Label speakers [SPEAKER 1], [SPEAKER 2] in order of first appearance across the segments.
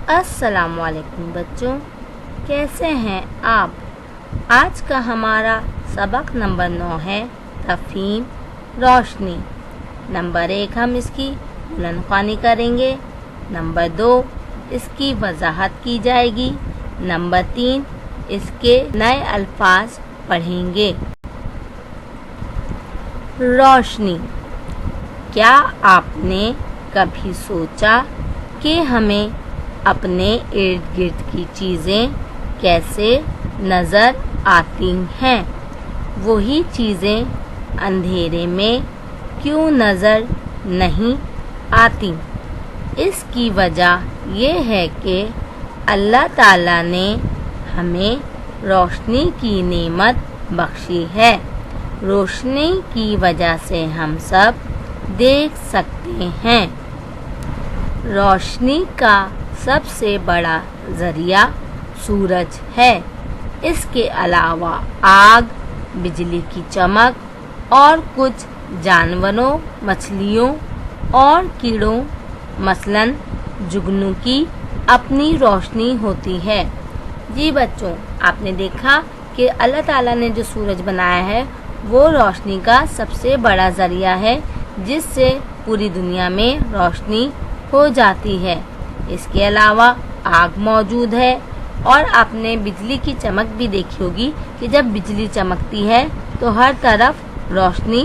[SPEAKER 1] السلام علیکم بچوں، کیسے ہیں آپ؟ آج کا ہمارا سبق نمبر 9 ہے تفہیم روشنی۔ نمبر 1 ہم اس کی بلند خوانی کریں گے، نمبر 2 اس کی وضاحت کی جائے گی، نمبر 3 اس کے نئے الفاظ پڑھیں گے۔ روشنی۔ کیا آپ نے کبھی سوچا کہ ہمیں اپنے ارد گرد کی چیزیں کیسے نظر آتی ہیں؟ وہی چیزیں اندھیرے میں کیوں نظر نہیں آتی؟ اس کی وجہ یہ ہے کہ اللہ تعالیٰ نے ہمیں روشنی کی نعمت بخشی ہے۔ روشنی کی وجہ سے ہم سب دیکھ سکتے ہیں۔ روشنی کا سب سے بڑا ذریعہ سورج ہے۔ اس کے علاوہ آگ، بجلی کی چمک اور کچھ جانوروں، مچھلیوں اور کیڑوں مثلاً جگنو کی اپنی روشنی ہوتی ہے۔ جی بچوں، آپ نے دیکھا کہ اللہ تعالیٰ نے جو سورج بنایا ہے وہ روشنی کا سب سے بڑا ذریعہ ہے، جس سے پوری دنیا میں روشنی ہو جاتی ہے۔ اس کے علاوہ آگ موجود ہے اور آپ نے بجلی کی چمک بھی دیکھی ہوگی کہ جب بجلی چمکتی ہے تو ہر طرف روشنی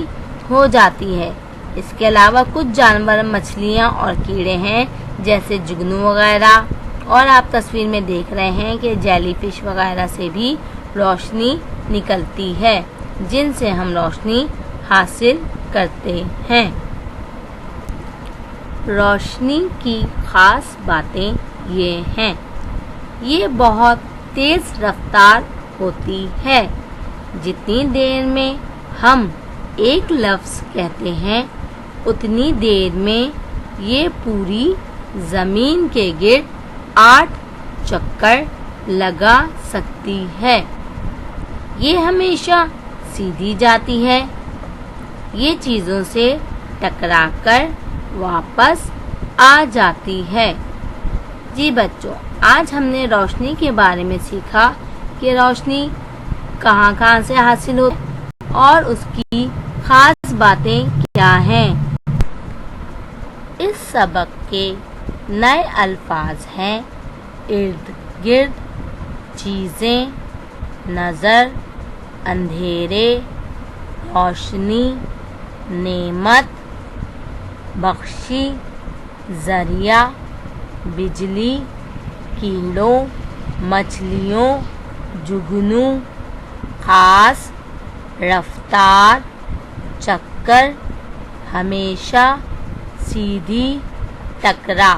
[SPEAKER 1] ہو جاتی ہے۔ اس کے علاوہ کچھ جانور، مچھلیاں اور کیڑے ہیں جیسے جگنو وغیرہ، اور آپ تصویر میں دیکھ رہے ہیں کہ جیلی فش وغیرہ سے بھی روشنی نکلتی ہے، جن سے ہم روشنی حاصل کرتے ہیں۔ روشنی کی خاص باتیں یہ ہیں، یہ بہت تیز رفتار ہوتی ہے۔ جتنی دیر میں ہم ایک لفظ کہتے ہیں اتنی دیر میں یہ پوری زمین کے گرد 8 چکر لگا سکتی ہے۔ یہ ہمیشہ سیدھی جاتی ہے، یہ چیزوں سے ٹکرا کر واپس آ جاتی ہے۔ جی بچوں، آج ہم نے روشنی کے بارے میں سیکھا کہ روشنی کہاں کہاں سے حاصل ہوتی ہے اور اس کی خاص باتیں کیا ہیں۔ اس سبق کے نئے الفاظ ہیں ارد گرد، چیزیں، نظر، اندھیرے، روشنی، نعمت، بخشی، ذریعہ، بجلی، کیڑوں، مچھلیوں، جگنو، خاص، رفتار، چکر، ہمیشہ، سیدھی، ٹکرا۔